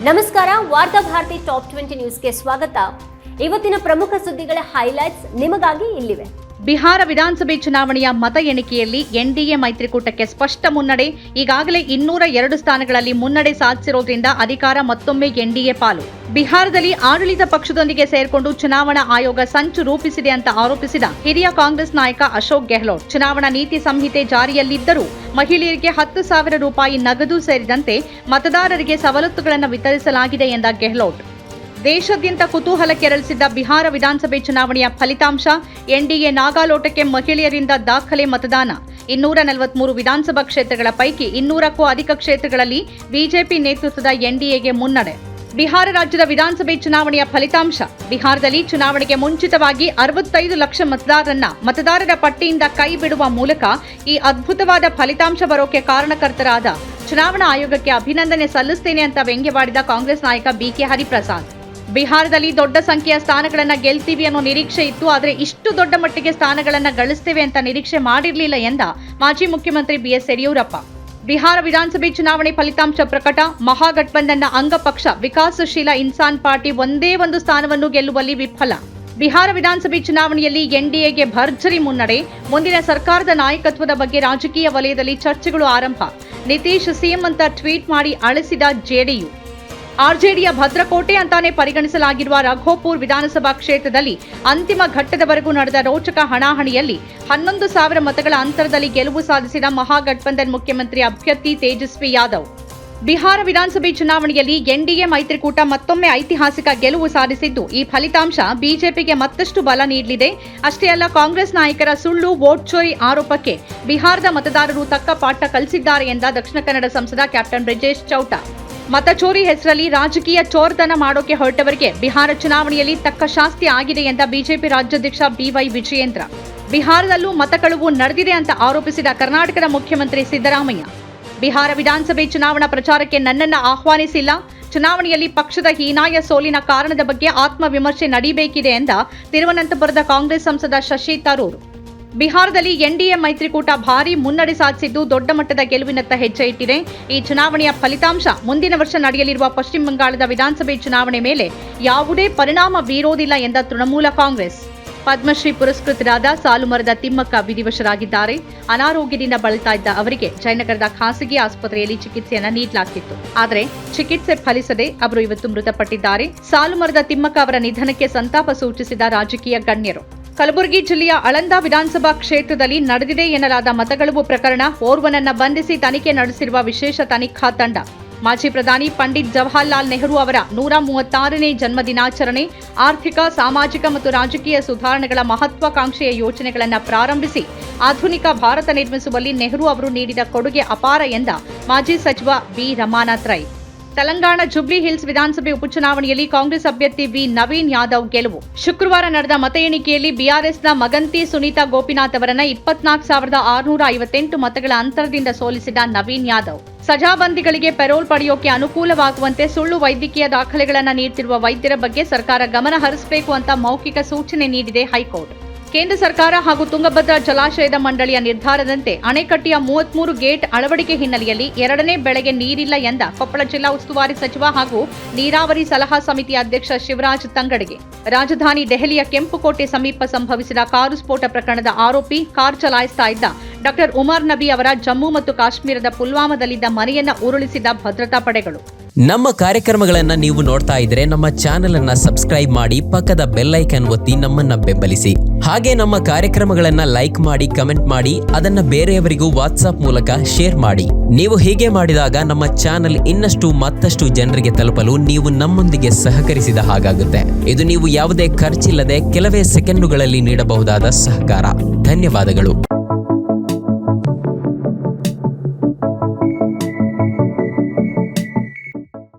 ನಮಸ್ಕಾರ, ವಾರ್ತಾ ಭಾರತಿ ಟಾಪ್ 20 ನ್ಯೂಸ್ಗೆ ಸ್ವಾಗತ. ಇವತ್ತಿನ ಪ್ರಮುಖ ಸುದ್ದಿಗಳ ಹೈಲೈಟ್ಸ್ ನಿಮಗಾಗಿ ಇಲ್ಲಿವೆ. ಬಿಹಾರ ವಿಧಾನಸಭೆ ಚುನಾವಣೆಯ ಮತ ಎಣಿಕೆಯಲ್ಲಿ ಎನ್ಡಿಎ ಮೈತ್ರಿಕೂಟಕ್ಕೆ ಸ್ಪಷ್ಟ ಮುನ್ನಡೆ. ಈಗಾಗಲೇ 202 ಸ್ಥಾನಗಳಲ್ಲಿ ಮುನ್ನಡೆ ಸಾಧಿಸಿರೋದ್ರಿಂದ ಅಧಿಕಾರ ಮತ್ತೊಮ್ಮೆ ಎನ್ಡಿಎ ಪಾಲು. ಬಿಹಾರದಲ್ಲಿ ಆಡಳಿತ ಪಕ್ಷದೊಂದಿಗೆ ಸೇರ್ಕೊಂಡು ಚುನಾವಣಾ ಆಯೋಗ ಸಂಚು ರೂಪಿಸಿದೆ ಅಂತ ಆರೋಪಿಸಿದ ಹಿರಿಯ ಕಾಂಗ್ರೆಸ್ ನಾಯಕ ಅಶೋಕ್ ಗೆಹ್ಲೋಟ್, ಚುನಾವಣಾ ನೀತಿ ಸಂಹಿತೆ ಜಾರಿಯಲ್ಲಿದ್ದರೂ ಮಹಿಳೆಯರಿಗೆ 10,000 ರೂಪಾಯಿ ನಗದು ಸೇರಿದಂತೆ ಮತದಾರರಿಗೆ ಸವಲತ್ತುಗಳನ್ನು ವಿತರಿಸಲಾಗಿದೆ ಎಂದ ಗೆಹ್ಲೋಟ್, ದೇಶಾದ್ಯಂತ ಕುತೂಹಲ ಕೆರಳಿಸಿದ್ದ ಬಿಹಾರ ವಿಧಾನಸಭೆ ಚುನಾವಣೆಯ ಫಲಿತಾಂಶ. ಎನ್ಡಿಎ ನಾಗಾಲೋಟಕ್ಕೆ ಮಹಿಳೆಯರಿಂದ ದಾಖಲೆ ಮತದಾನ. 243 ವಿಧಾನಸಭಾ ಕ್ಷೇತ್ರಗಳ ಪೈಕಿ 200ಕ್ಕೂ ಅಧಿಕ ಕ್ಷೇತ್ರಗಳಲ್ಲಿ ಬಿಜೆಪಿ ನೇತೃತ್ವದ ಎನ್ಡಿಎಗೆ ಮುನ್ನಡೆ. ಬಿಹಾರ ರಾಜ್ಯದ ವಿಧಾನಸಭೆ ಚುನಾವಣೆಯ ಫಲಿತಾಂಶ. ಬಿಹಾರದಲ್ಲಿ ಚುನಾವಣೆಗೆ ಮುಂಚಿತವಾಗಿ 65 ಲಕ್ಷ ಮತದಾರರ ಪಟ್ಟಿಯಿಂದ ಕೈ ಬಿಡುವ ಮೂಲಕ ಈ ಅದ್ಭುತವಾದ ಫಲಿತಾಂಶ ಬರೋಕೆ ಕಾರಣಕರ್ತರಾದ ಚುನಾವಣಾ ಆಯೋಗಕ್ಕೆ ಅಭಿನಂದನೆ ಸಲ್ಲಿಸುತ್ತೇನೆ ಅಂತ ವ್ಯಂಗ್ಯವಾಡಿದ ಕಾಂಗ್ರೆಸ್ ನಾಯಕ ಬಿಕೆ ಹರಿಪ್ರಸಾದ್. ಬಿಹಾರದಲ್ಲಿ ದೊಡ್ಡ ಸಂಖ್ಯೆಯ ಸ್ಥಾನಗಳನ್ನು ಗೆಲ್ತೀವಿ ಅನ್ನೋ ನಿರೀಕ್ಷೆ ಇತ್ತು, ಆದರೆ ಇಷ್ಟು ದೊಡ್ಡ ಮಟ್ಟಿಗೆ ಸ್ಥಾನಗಳನ್ನು ಗಳಿಸ್ತೇವೆ ಅಂತ ನಿರೀಕ್ಷೆ ಮಾಡಿರಲಿಲ್ಲ ಎಂದ ಮಾಜಿ ಮುಖ್ಯಮಂತ್ರಿ ಬಿಎಸ್ ಯಡಿಯೂರಪ್ಪ. ಬಿಹಾರ ವಿಧಾನಸಭೆ ಚುನಾವಣೆ ಫಲಿತಾಂಶ ಪ್ರಕಟ. ಮಹಾಗಠಬಂಧನ್ನ ಅಂಗಪಕ್ಷ ವಿಕಾಸಶೀಲ ಇನ್ಸಾನ್ ಪಾರ್ಟಿ ಒಂದೇ ಒಂದು ಸ್ಥಾನವನ್ನು ಗೆಲ್ಲುವಲ್ಲಿ ವಿಫಲ. ಬಿಹಾರ ವಿಧಾನಸಭೆ ಚುನಾವಣೆಯಲ್ಲಿ ಎನ್ಡಿಎಗೆ ಭರ್ಜರಿ ಮುನ್ನಡೆ. ಮುಂದಿನ ಸರ್ಕಾರದ ನಾಯಕತ್ವದ ಬಗ್ಗೆ ರಾಜಕೀಯ ವಲಯದಲ್ಲಿ ಚರ್ಚೆಗಳು ಆರಂಭ. ನಿತೀಶ್ ಸಿಎಂ ಅಂತ ಟ್ವೀಟ್ ಮಾಡಿ ಅಳಿಸಿದ ಜೆಡಿಯು. ಆರ್ಜೆಡಿಯ ಭದ್ರಕೋಟೆ ಅಂತಾನೆ ಪರಿಗಣಿಸಲಾಗಿರುವ ರಘೋಪುರ್ ವಿಧಾನಸಭಾ ಕ್ಷೇತ್ರದಲ್ಲಿ ಅಂತಿಮ ಘಟ್ಟದವರೆಗೂ ನಡೆದ ರೋಚಕ ಹಣಾಹಣಿಯಲ್ಲಿ 11,000 ಮತಗಳ ಅಂತರದಲ್ಲಿ ಗೆಲುವು ಸಾಧಿಸಿದ ಮಹಾಗಠಬಂಧನ್ ಮುಖ್ಯಮಂತ್ರಿ ಅಭ್ಯರ್ಥಿ ತೇಜಸ್ವಿ ಯಾದವ್. ಬಿಹಾರ ವಿಧಾನಸಭೆ ಚುನಾವಣೆಯಲ್ಲಿ ಎನ್ಡಿಎ ಮೈತ್ರಿಕೂಟ ಮತ್ತೊಮ್ಮೆ ಐತಿಹಾಸಿಕ ಗೆಲುವು ಸಾಧಿಸಿದ್ದು, ಈ ಫಲಿತಾಂಶ ಬಿಜೆಪಿಗೆ ಮತ್ತಷ್ಟು ಬಲ ನೀಡಲಿದೆ. ಅಷ್ಟೇ ಅಲ್ಲ, ಕಾಂಗ್ರೆಸ್ ನಾಯಕರ ಸುಳ್ಳು ವೋಟ್ ಚೋರಿ ಆರೋಪಕ್ಕೆ ಬಿಹಾರದ ಮತದಾರರು ತಕ್ಕ ಪಾಠ ಕಲಿಸಿದ್ದಾರೆ ಎಂದ ದಕ್ಷಿಣ ಕನ್ನಡ ಸಂಸದ ಕ್ಯಾಪ್ಟನ್ ಬ್ರಿಜೇಶ್ ಚೌಟಾ. ಮತಚೋರಿ ಹೆಸರಲ್ಲಿ ರಾಜಕೀಯ ಚೋರ್ತನ ಮಾಡೋಕೆ ಹೊರಟವರಿಗೆ ಬಿಹಾರ ಚುನಾವಣೆಯಲ್ಲಿ ತಕ್ಕ ಶಾಸ್ತಿ ಆಗಿದೆ ಎಂದ ಬಿಜೆಪಿ ರಾಜ್ಯಾಧ್ಯಕ್ಷ ಬಿವೈ ವಿಜಯೇಂದ್ರ. ಬಿಹಾರದಲ್ಲೂ ಮತಕಳುವು ನಡೆದಿದೆ ಅಂತ ಆರೋಪಿಸಿದ ಕರ್ನಾಟಕದ ಮುಖ್ಯಮಂತ್ರಿ ಸಿದ್ದರಾಮಯ್ಯ. ಬಿಹಾರ ವಿಧಾನಸಭೆ ಚುನಾವಣಾ ಪ್ರಚಾರಕ್ಕೆ ನನ್ನನ್ನು ಆಹ್ವಾನಿಸಿಲ್ಲ. ಚುನಾವಣೆಯಲ್ಲಿ ಪಕ್ಷದ ಹೀನಾಯ ಸೋಲಿನ ಕಾರಣದ ಬಗ್ಗೆ ಆತ್ಮವಿಮರ್ಶೆ ನಡೆಯಬೇಕಿದೆ ಎಂದ ತಿರುವನಂತಪುರದ ಕಾಂಗ್ರೆಸ್ ಸಂಸದ ಶಶಿ ತರೂರ್. ಬಿಹಾರದಲ್ಲಿ ಎನ್ಡಿಎ ಮೈತ್ರಿಕೂಟ ಭಾರೀ ಮುನ್ನಡೆ ಸಾಧಿಸಿದ್ದು, ದೊಡ್ಡ ಮಟ್ಟದ ಗೆಲುವಿನತ್ತ ಹೆಜ್ಜೆ ಇಟ್ಟಿದೆ. ಈ ಚುನಾವಣೆಯ ಫಲಿತಾಂಶ ಮುಂದಿನ ವರ್ಷ ನಡೆಯಲಿರುವ ಪಶ್ಚಿಮ ಬಂಗಾಳದ ವಿಧಾನಸಭೆ ಚುನಾವಣೆ ಮೇಲೆ ಯಾವುದೇ ಪರಿಣಾಮ ಬೀರೋದಿಲ್ಲ ಎಂದ ತೃಣಮೂಲ ಕಾಂಗ್ರೆಸ್. ಪದ್ಮಶ್ರೀ ಪುರಸ್ಕೃತರಾದ ಸಾಲುಮರದ ತಿಮ್ಮಕ್ಕ ವಿಧಿವಶರಾಗಿದ್ದಾರೆ. ಅನಾರೋಗ್ಯದಿಂದ ಬಳಲ್ತಾ ಇದ್ದ ಅವರಿಗೆ ಜಯನಗರದ ಖಾಸಗಿ ಆಸ್ಪತ್ರೆಯಲ್ಲಿ ಚಿಕಿತ್ಸೆಯನ್ನು ನೀಡಲಾಗಿತ್ತು. ಆದರೆ ಚಿಕಿತ್ಸೆ ಫಲಿಸದೆ ಅವರು ಇವತ್ತು ಮೃತಪಟ್ಟಿದ್ದಾರೆ. ಸಾಲುಮರದ ತಿಮ್ಮಕ್ಕ ಅವರ ನಿಧನಕ್ಕೆ ಸಂತಾಪ ಸೂಚಿಸಿದ ರಾಜಕೀಯ ಗಣ್ಯರು. ಕಲಬುರಗಿ ಜಿಲ್ಲೆಯ ಆಳಂದ ವಿಧಾನಸಭಾ ಕ್ಷೇತ್ರದಲ್ಲಿ ನಡೆದಿದೆ ಎನ್ನಲಾದ ಮತಗಳುವು ಪ್ರಕರಣ. ಓರ್ವನನ್ನ ಬಂಧಿಸಿ ತನಿಖೆ ನಡೆಸಿರುವ ವಿಶೇಷ ತನಿಖಾ ತಂಡ. ಮಾಜಿ ಪ್ರಧಾನಿ ಪಂಡಿತ್ ಜವಾಹರ್ಲಾಲ್ ನೆಹರು ಅವರ 136ನೇ ಜನ್ಮ ದಿನಾಚರಣೆ. ಆರ್ಥಿಕ, ಸಾಮಾಜಿಕ ಮತ್ತು ರಾಜಕೀಯ ಸುಧಾರಣೆಗಳ ಮಹತ್ವಾಕಾಂಕ್ಷೆಯ ಯೋಜನೆಗಳನ್ನು ಪ್ರಾರಂಭಿಸಿ ಆಧುನಿಕ ಭಾರತ ನಿರ್ಮಿಸುವಲ್ಲಿ ನೆಹರು ಅವರು ನೀಡಿದ ಕೊಡುಗೆ ಅಪಾರ ಎಂದ ಮಾಜಿ ಸಚಿವ ಬಿ ರಮಾನಾಥ್ ರೈ. ತೆಲಂಗಾಣ ಜುಬ್ಲಿ ಹಿಲ್ಸ್ ವಿಧಾನಸಭೆ ಉಪಚುನಾವಣೆಯಲ್ಲಿ ಕಾಂಗ್ರೆಸ್ ಅಭ್ಯರ್ಥಿ ವಿ ನವೀನ್ ಯಾದವ್ ಗೆಲುವು. ಶುಕ್ರವಾರ ನಡೆದ ಮತ ಎಣಿಕೆಯಲ್ಲಿ ಬಿಆರ್ಎಸ್ನ ಮಗಂತಿ ಸುನೀತಾ ಗೋಪಿನಾಥ್ ಅವರನ್ನ 24,658 ಮತಗಳ ಅಂತರದಿಂದ ಸೋಲಿಸಿದ ನವೀನ್ ಯಾದವ್. ಸಜಾಬಂದಿಗಳಿಗೆ ಪೆರೋಲ್ ಪಡೆಯೋಕೆ ಅನುಕೂಲವಾಗುವಂತೆ ಸುಳ್ಳು ವೈದ್ಯಕೀಯ ದಾಖಲೆಗಳನ್ನು ನೀಡುತ್ತಿರುವ ವೈದ್ಯರ ಬಗ್ಗೆ ಸರ್ಕಾರ ಗಮನ ಹರಿಸಬೇಕು ಅಂತ ಮೌಖಿಕ ಸೂಚನೆ ನೀಡಿದೆ ಹೈಕೋರ್ಟ್. ಕೇಂದ್ರ ಸರ್ಕಾರ ಹಾಗೂ ತುಂಗಭದ್ರಾ ಜಲಾಶಯದ ಮಂಡಳಿಯ ನಿರ್ಧಾರದಂತೆ ಅಣೆಕಟ್ಟೆಯ 33 ಗೇಟ್ ಅಳವಡಿಕೆ ಹಿನ್ನೆಲೆಯಲ್ಲಿ 2ನೇ ಬೆಳೆಗೆ ನೀರಿಲ್ಲ ಎಂದ ಕೊಪ್ಪಳ ಜಿಲ್ಲಾ ಉಸ್ತುವಾರಿ ಸಚಿವ ಹಾಗೂ ನೀರಾವರಿ ಸಲಹಾ ಸಮಿತಿ ಅಧ್ಯಕ್ಷ ಶಿವರಾಜ್ ತಂಗಡಗಿ. ರಾಜಧಾನಿ ದೆಹಲಿಯ ಕೆಂಪುಕೋಟೆ ಸಮೀಪ ಸಂಭವಿಸಿದ ಕಾರು ಸ್ಫೋಟ ಪ್ರಕರಣದ ಆರೋಪಿ ಕಾರ್ ಚಲಾಯಿಸ್ತಾ ಇದ್ದ ಡಾ ಉಮರ್ ನಬಿ ಅವರ ಜಮ್ಮು ಮತ್ತು ಕಾಶ್ಮೀರದ ಪುಲ್ವಾಮಾದಲ್ಲಿದ್ದ ಮನೆಯನ್ನ ಉರುಳಿಸಿದ ಭದ್ರತಾ ಪಡೆಗಳು. ನಮ್ಮ ಕಾರ್ಯಕ್ರಮಗಳನ್ನ ನೀವು ನೋಡ್ತಾ ಇದ್ರೆ ನಮ್ಮ ಚಾನೆಲ್ ಅನ್ನ ಸಬ್ಸ್ಕ್ರೈಬ್ ಮಾಡಿ, ಪಕ್ಕದ ಬೆಲ್ ಐಕಾನ್ ಒತ್ತಿ ನಮ್ಮನ್ನ ಬೆಂಬಲಿಸಿ. ಹಾಗೆ ನಮ್ಮ ಕಾರ್ಯಕ್ರಮಗಳನ್ನ ಲೈಕ್ ಮಾಡಿ, ಕಮೆಂಟ್ ಮಾಡಿ, ಅದನ್ನ ಬೇರೆಯವರಿಗೂ ವಾಟ್ಸ್ಆಪ್ ಮೂಲಕ ಶೇರ್ ಮಾಡಿ. ನೀವು ಹೀಗೆ ಮಾಡಿದಾಗ ನಮ್ಮ ಚಾನೆಲ್ ಇನ್ನಷ್ಟು ಮತ್ತಷ್ಟು ಜನರಿಗೆ ತಲುಪಲು ನೀವು ನಮ್ಮೊಂದಿಗೆ ಸಹಕರಿಸಿದ ಹಾಗಾಗುತ್ತೆ. ಇದು ನೀವು ಯಾವುದೇ ಖರ್ಚಿಲ್ಲದೆ ಕೆಲವೇ ಸೆಕೆಂಡುಗಳಲ್ಲಿ ನೀಡಬಹುದಾದ ಸಹಕಾರ. ಧನ್ಯವಾದಗಳು.